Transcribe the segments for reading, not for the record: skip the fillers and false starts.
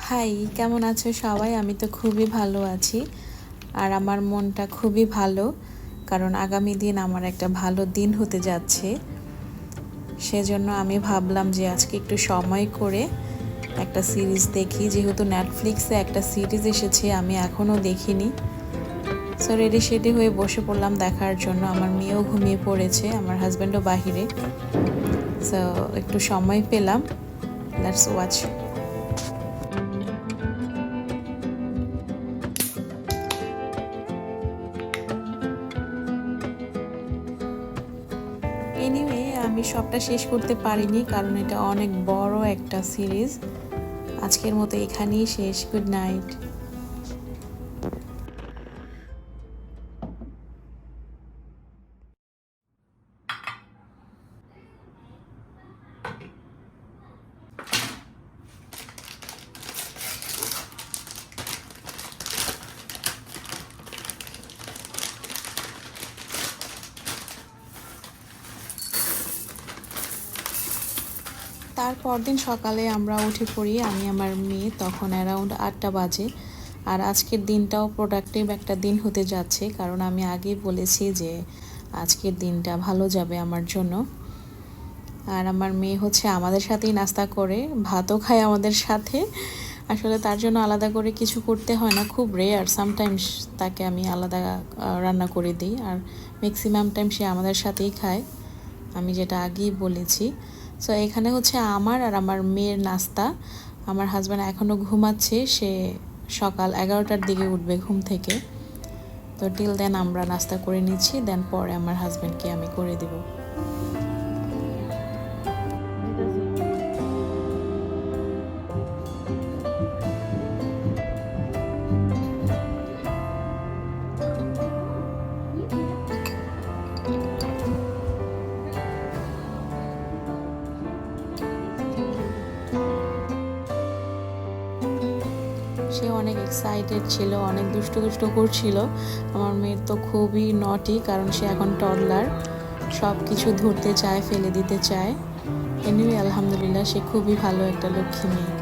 High, কেমন আছো সবাই? আমি তো খুবই ভালো আছি। আর আমার মনটা খুবই ভালো, কারণ আগামী দিন আমার একটা ভালো দিন হতে যাচ্ছে। সেজন্য আমি ভাবলাম যে আজকে একটু সময় করে একটা সিরিজ দেখি, যেহেতু নেটফ্লিক্সে একটা সিরিজ এসেছে আমি এখনও দেখিনি। সো রেডি সেডি হয়ে বসে পড়লাম দেখার জন্য। আমার মেয়েও ঘুমিয়ে পড়েছে, আমার হাজব্যান্ডও বাহিরে। সো একটু সময় পেলাম, লেটস ওয়াচ। এনিওয়ে, আমি সবটা শেষ করতে পারিনি কারণ এটা অনেক বড় একটা সিরিজ। আজকের মতো এখানেই শেষ। Good night. তারপর দিন সকালে আমরা উঠে পড়ি, আমি আমার মেয়ে। তখন অ্যারাউন্ড 8টা বাজে। আর আজকের দিনটাও প্রোডাক্টিভ একটা দিন হতে যাচ্ছে, কারণ আমি আগেই বলেছি যে আজকের দিনটা ভালো যাবে আমার জন্য। আর আমার মেয়ে হচ্ছে আমাদের সাথেই নাস্তা করে, ভাতও খায় আমাদের সাথে। আসলে তার জন্য আলাদা করে কিছু করতে হয় না, খুব রেয়ার সামটাইমস তাকে আমি আলাদা রান্না করে দিই। আর ম্যাক্সিমাম টাইম সে আমাদের সাথেই খায়, আমি যেটা আগেই বলেছি। সো এখানে হচ্ছে আমার আর আমার মেয়ের নাস্তা। আমার হাজব্যান্ড এখনও ঘুমাচ্ছে, সে সকাল 11টার দিকে উঠবে ঘুম থেকে। তো টিল দেন আমরা নাস্তা করে নিচ্ছি, দেন পরে আমার হাজব্যান্ডকে আমি করে দিব। সে অনেক এক্সাইটেড ছিল, অনেক দুষ্টু দুষ্টু করছিল। আমার মেয়ের তো খুবই নটি, কারণ সে এখন টডলার, সব কিছু ধরতে চায়, ফেলে দিতে চায়। এনিওয়ে, আলহামদুলিল্লাহ, সে খুবই ভালো একটা লক্ষ্মী মেয়ে।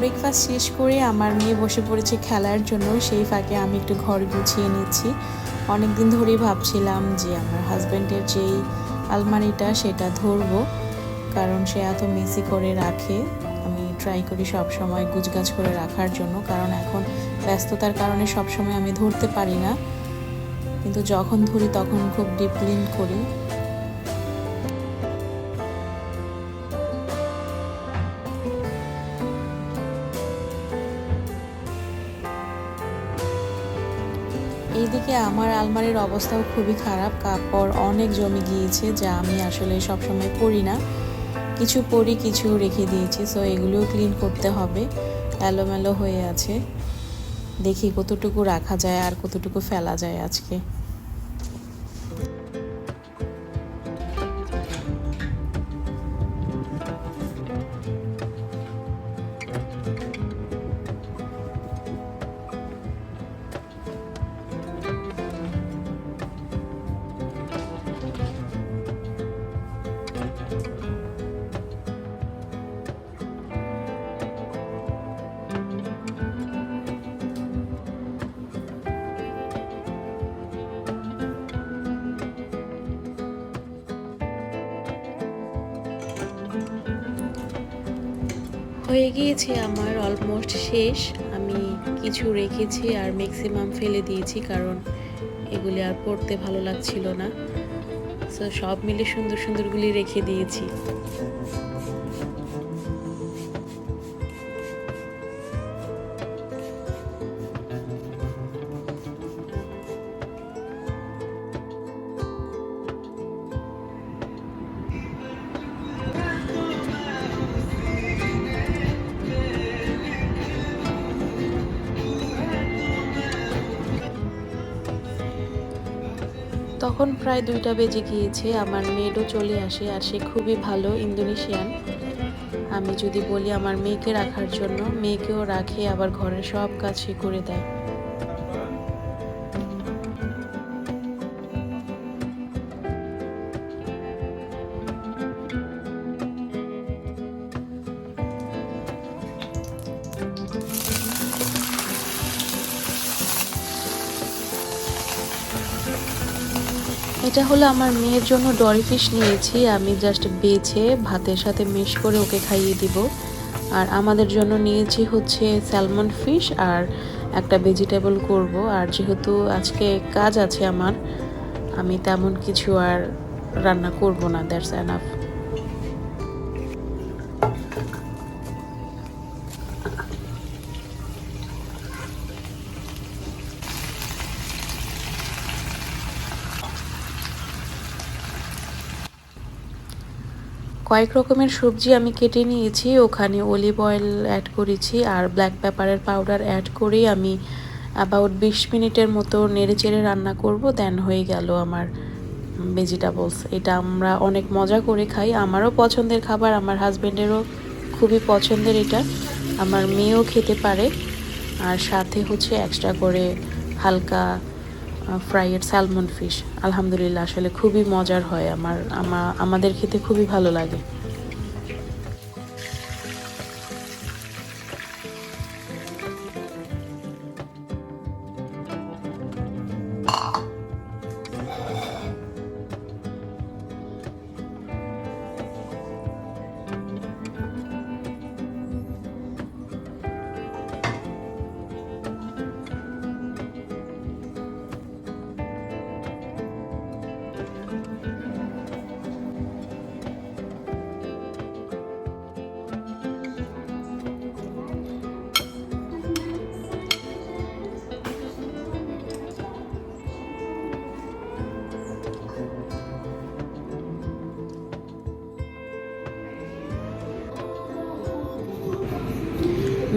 ব্রেকফাস্ট শেষ করে আমার মেয়ে বসে পড়েছে খেলার জন্য, সেই ফাঁকে আমি একটু ঘর গুছিয়ে নিচ্ছি। অনেক দিন ধরেই ভাবছিলাম যে আমার হাজব্যান্ডের যেই আলমারিটা সেটা ধরবো, কারণ সে এত মেসি করে রাখে। আমি ট্রাই করি সব সময় গুছগাছ করে রাখার জন্য, কারণ এখন ব্যস্ততার কারণে সব সময় আমি ধরতে পারি না, কিন্তু যখন ধরি তখন খুব ডিপ ক্লিন করি। এইদিকে আমার আলমারির অবস্থাও খুবই খারাপ, কাপড় অনেক জমে গিয়েছে, যা আমি আসলে সবসময় পরি না। কিছু পরি, কিছু রেখে দিয়েছি। সো এগুলোও ক্লিন করতে হবে, এলোমেলো হয়ে আছে। দেখি কতটুকু রাখা যায় আর কতটুকু ফেলা যায় আজকে। হয়ে গিয়েছে আমার অলমোস্ট শেষ। আমি কিছু রেখেছি আর ম্যাক্সিমাম ফেলে দিয়েছি, কারণ এগুলি আর পড়তে ভালো লাগছিল না। সো সব মিলে সুন্দর সুন্দরগুলি রেখে দিয়েছি। তখন প্রায় 2টা বেজে গিয়েছে। আমার মেয়েও চলে আসে আর সে খুবই ভালো ইন্দোনেশিয়ান। আমি যদি বলি আমার মেয়েকে রাখার জন্য, মেয়েকেও রাখে, আবার ঘরের সব কাজ সে করে দেয়। এটা হলো আমার মেয়ের জন্য ডরি ফিশ নিয়েছি, আমি জাস্ট বেছে ভাতের সাথে মিশ করে ওকে খাইয়ে দিব। আর আমাদের জন্য নিয়েছি হচ্ছে স্যালমন ফিশ আর একটা ভেজিটেবল করব। আর যেহেতু আজকে কাজ আছে আমার, আমি তেমন কিছু আর রান্না করব না, দ্যাটস এনাফ। কয়েক রকমের সবজি আমি কেটে নিয়েছি, ওখানে অলিভ অয়েল অ্যাড করেছি আর ব্ল্যাক পেপারের পাউডার অ্যাড করেই আমি অ্যাবাউট 20 মিনিটের মতো নেড়েচেড়ে রান্না করব। দেন হয়ে গেল আমার ভেজিটেবলস। এটা আমরা অনেক মজা করে খাই, আমারও পছন্দের খাবার, আমার হাজব্যান্ডেরও খুবই পছন্দের এটা, আমার মেয়েও খেতে পারে। আর সাথে হচ্ছে এক্সট্রা করে হালকা ফ্রাইয়েড স্যালমন ফিশ। আলহামদুলিল্লাহ, আসলে খুবই মজার হয়, আমাদের খেতে খুবই ভালো লাগে।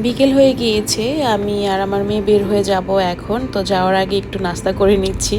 বিকেল হয়ে গিয়েছে, আমি আর আমার মেয়ে বের হয়ে যাব এখন। তো যাওয়ার আগে একটু নাস্তা করে নিচ্ছি।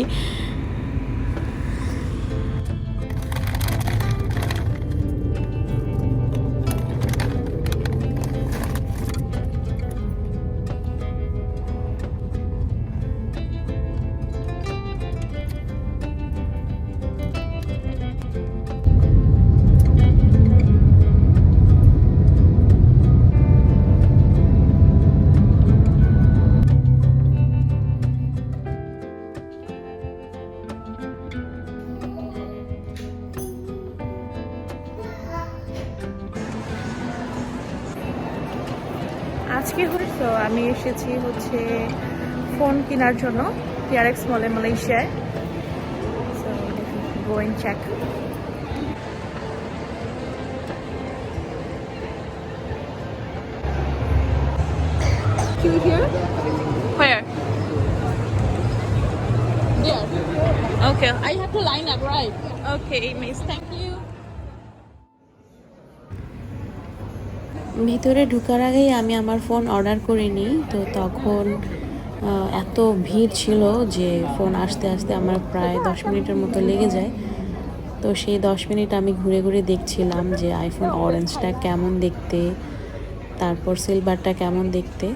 আজকে হয়তো আমি এসেছি হচ্ছে ফোন কেনার জন্য টিআরএক্স মলে, মালয়েশিয়ায়। So go and check. To here? Where? There. Okay. I have to line up, right? Okay, miss. Thank you. ভিতরে ঢোকার আগেই আমি আমার ফোন অর্ডার করে নিই। তো তখন এত ভিড় ছিল যে ফোন আসতে আসতে আমার প্রায় 10 মিনিটের মতো লেগে যায়। তো সেই 10 মিনিট আমি ঘুরে ঘুরে দেখছিলাম যে আইফোন অরেঞ্জটা কেমন দেখতে, তারপর সিলভারটা কেমন দেখতে।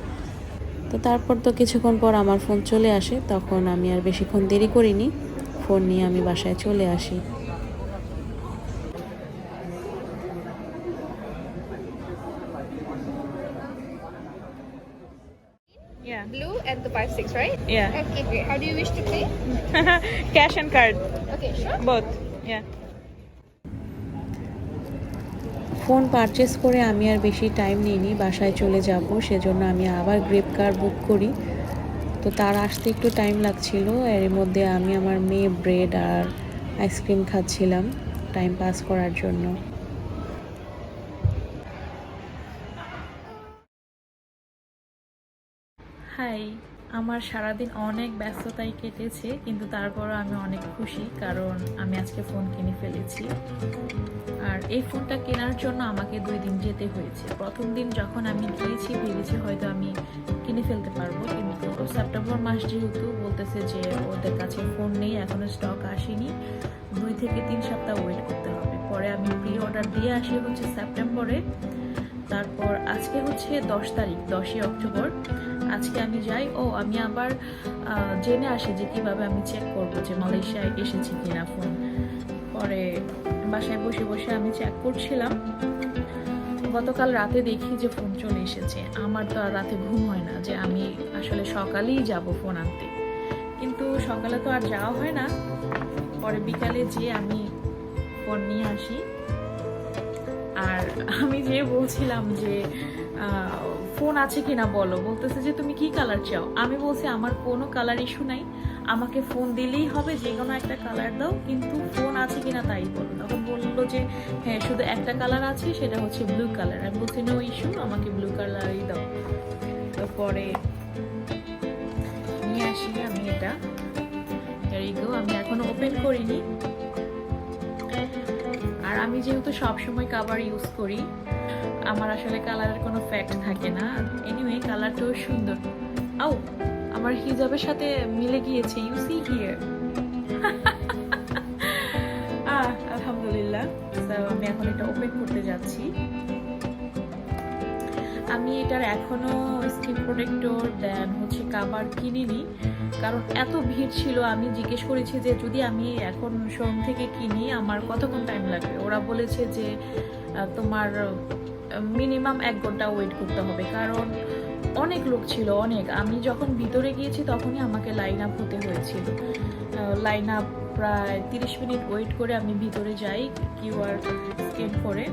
তো তারপর তো কিছুক্ষণ পর আমার ফোন চলে আসে, তখন আমি আর বেশিক্ষণ দেরি করিনি, ফোন নিয়ে আমি বাসায় চলে আসি। Yeah. Blue and the 5-6, right? Yeah. Okay, great. How do you wish to pay? Cash and card, Okay, sure. both. Yeah. Phone purchase করে আমি আর বেশি টাইম নিইনি, বাসায় চলে যাব, সেজন্য আমি আবার গ্রেপ কার বুক করি। তো তার আসতে একটু টাইম লাগছিল, এর মধ্যে আমি আমার মেয়ে ব্রেড আর আইসক্রিম খাচ্ছিলাম টাইম পাস করার জন্য। হাই, আমার সারাদিন অনেক ব্যস্ততায় কেটেছে, কিন্তু তারপরও আমি অনেক খুশি কারণ আমি আজকে ফোন কিনে ফেলেছি। আর এই ফোনটা কেনার জন্য আমাকে 2 দিন যেতে হয়েছে। প্রথম দিন যখন আমি গিয়েছি ভেবেছি হয়তো আমি কিনে ফেলতে পারবো, কিন্তু সেপ্টেম্বর মাস যেহেতু বলতেছে যে ওদের কাছে ফোন নেই, এখনো স্টক আসেনি, 2 থেকে 3 সপ্তাহ ওয়েট করতে হবে। পরে আমি প্রি অর্ডার দিয়ে আসি হচ্ছে সেপ্টেম্বরে। তারপর আজকে হচ্ছে 10 তারিখ, 10ই অক্টোবর। আজকে আমি যাই, আমি আবার জেনে আসি যে কিভাবে আমি চেক করবো যে মালয়েশিয়ায় এসেছে কিনা ফোন। পরে বাসায় বসে বসে আমি চেক করছিলাম। গতকাল রাতে দেখি যে ফোন চলে এসেছে। আমার তো আর রাতে ঘুম হয় না যে আমি আসলে সকালেই যাব ফোন আনতে, কিন্তু সকালে তো আর যাওয়া হয় না। পরে বিকালে যেয়ে আমি ফোন নিয়ে আসি। আর আমি যে বলছিলাম যে ফোন আছে কিনা বলো, বলতেছে যে তুমি কি কালার চাও। আমি বলছি আমার কোনো কালার ইস্যু নাই, আমাকে ফোন দিলেই হবে, যে কোনো একটা কালার দাও, কিন্তু ফোন আছে কিনা তাই বলো। তখন বললো যে হ্যাঁ শুধু একটা কালার আছে, সেটা হচ্ছে ব্লু কালার। আমি বলছি নো ইস্যু, আমাকে ব্লু কালারই দাও। তো পরে নিয়ে আসি আমি এটা। আমি এখনো ওপেন করিনি। আর আমি যেহেতু সবসময় কাভার ইউজ করি, আমার আসলে কালারের কোনো ফ্যাক্ট থাকে না। এনিওয়ে কালারটাও সুন্দর। আমার হিজাবের সাথে মিলে গিয়েছে, ইউ সি হিয়ার। আলহামদুলিল্লাহ। আমি এখন এটা ওপেন করতে যাচ্ছি। আমি এটার এখনো স্কিন প্রোটেক্টর দেন হচ্ছে কাভার কিনিনি, কারণ এত ভিড় ছিল। আমি জিজ্ঞেস করেছি যে যদি আমি এখন শোরুম থেকে কিনি আমার কতক্ষণ টাইম লাগবে। ওরা বলেছে যে তোমার মিনিমাম 1 ঘন্টা ওয়েট করতে হবে, কারণ অনেক লোক ছিল, অনেক। আমি যখন ভিতরে গিয়েছি তখনই আমাকে লাইন আপ হতে হয়েছিল। লাইন আপ প্রায় 30 মিনিট ওয়েট করে আমি ভিতরে যাই কিউআর স্ক্যান করে।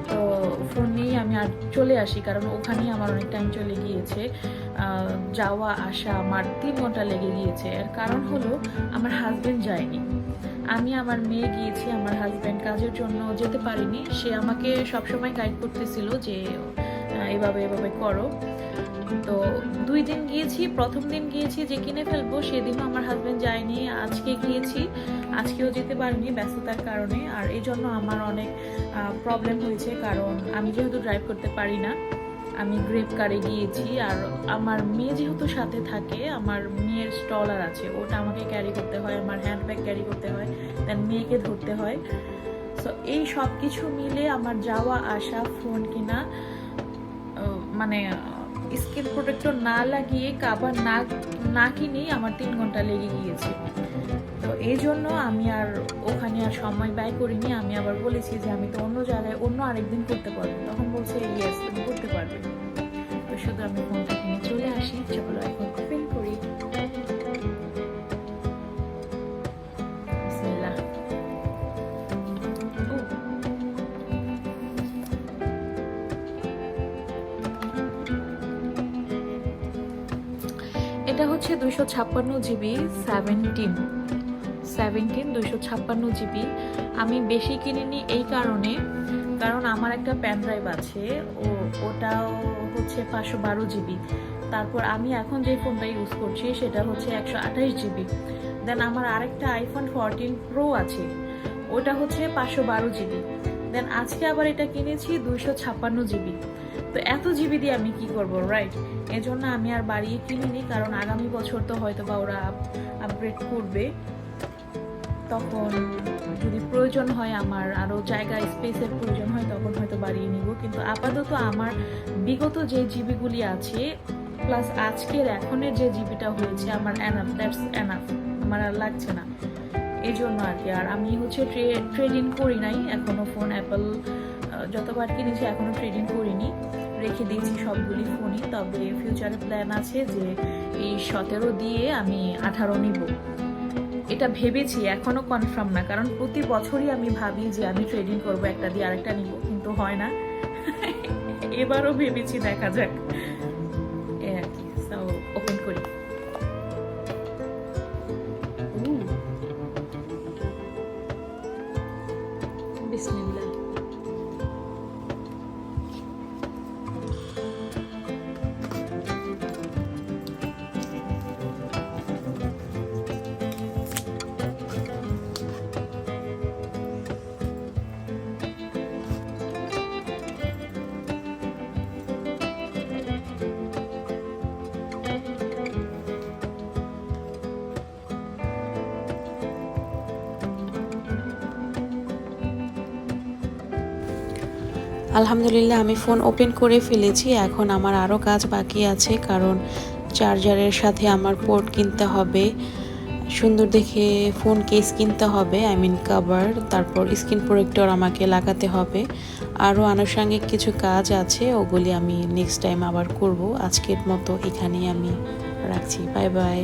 তো ফোন নিয়েই আমি আর চলে আসি, কারণ ওখানেই আমার অনেক টাইম চলে গিয়েছে। যাওয়া আসা আমার 3 ঘন্টা লেগে গিয়েছে। এর কারণ হলো আমার হাজব্যান্ড যায়নি, আমি আমার মেয়ে গিয়েছি। আমার হাজব্যান্ড কাজের জন্য যেতে পারিনি। সে আমাকে সবসময় গাইড করতেছিল যে এভাবে এভাবে করো। তো 2 দিন গিয়েছি। প্রথম দিন গিয়েছি যে কিনে ফেলবো, সেদিনও আমার হাজব্যান্ড যায়নি। আজকে গিয়েছি, আজকেও যেতে পারিনি ব্যস্ততার কারণে। আর এই জন্য আমার অনেক প্রবলেম হয়েছে, কারণ আমি যেহেতু ড্রাইভ করতে পারি না, আমি গ্রেপ কারে গিয়েছি। আর আমার মেয়ে যেহেতু সাথে থাকে, আমার মেয়ের স্টলার আছে, ওটা আমাকে ক্যারি করতে হয়, আমার হ্যান্ডব্যাগ ক্যারি করতে হয়, দেন মেয়েকে ধরতে হয়। সো এই সব কিছু মিলে আমার যাওয়া আসা, ফোন কিনা, মানে স্কিন প্রোটেক্টর না লাগিয়ে কাভার না কিনেই আমার 3 ঘন্টা লেগে গিয়েছে। তো এই জন্য আমি আর ওখানে আর সময় ব্যয় করিনি। আমি আবার বলেছি যে আমি তো অন্য জায়গায় অন্য আরেকদিন করতে পারবো। তখন বলছে ইয়েস তুমি করতে পারবে। তো শুধু আমি ফোনটা কিনে চলে আসি। চলো এখন ওপেন করি। বিসমিল্লাহ। এটা হচ্ছে 256 জিবি 256 জিবি। আমি বেশি কিনিনি এই কারণে, কারণ আমার একটা প্যান ড্রাইভ আছে, ওটাও হচ্ছে 512 জিবি। তারপর আমি এখন যে ফোনটা ইউজ করছি সেটা হচ্ছে 128 জিবি। দেন আমার আরেকটা আইফোন 14 প্রো আছে, ওটা হচ্ছে 512 জিবি। দেন আজকে আবার এটা কিনেছি 256 জিবি। তো এত জিবি দিয়ে আমি কি করব, রাইট? এজন্য আমি আর বাড়িয়ে কিনিনি, কারণ আগামী বছর তো হয়তো বা ওরা আপগ্রেড করবে, তখন যদি প্রয়োজন হয়, আমার আরও জায়গা স্পেসের প্রয়োজন হয়, তখন হয়তো বাড়িয়ে নিব। কিন্তু আপাতত আমার বিগত যে জিবিগুলি আছে প্লাস আজকের এখনের যে জিবিটা হয়েছে আমার এনাফ, দ্যাটস এনাফ, আমার আর লাগছে না। এই জন্য আর কি। আর আমি হচ্ছে ট্রেড ইন করি নাই এখনো ফোন। অ্যাপল যতবার কিনেছি এখনো ট্রেড ইন করিনি, রেখে দিয়েছি সবগুলি ফোনই। তবে ফিউচারে প্ল্যান আছে যে এই 17 দিয়ে আমি 18 নিব, এটা ভেবেছি, এখনো কনফার্ম না। কারণ প্রতি বছরই আমি ভাবি যে আমি ট্রেডিং করবো, একটা দিয়ে আরেকটা নিব, কিন্তু হয় না। এবারও ভেবেছি, দেখা যাক। ওপেন করি। বিসমিল্লাহ। আলহামদুলিল্লাহ আমি ফোন ওপেন করে ফেলেছি। এখন আমার আরও কাজ বাকি আছে, কারণ চার্জারের সাথে আমার পোর্ট কিনতে হবে, সুন্দর দেখে ফোন কেস কিনতে হবে, আই মিন কভার, তারপর স্ক্রিন প্রোটেক্টর আমাকে লাগাতে হবে। আরও আনুষঙ্গিক কিছু কাজ আছে, ওগুলি আমি নেক্সট টাইম আবার করব। আজকের মতো এখানেই আমি রাখছি। Bye bye.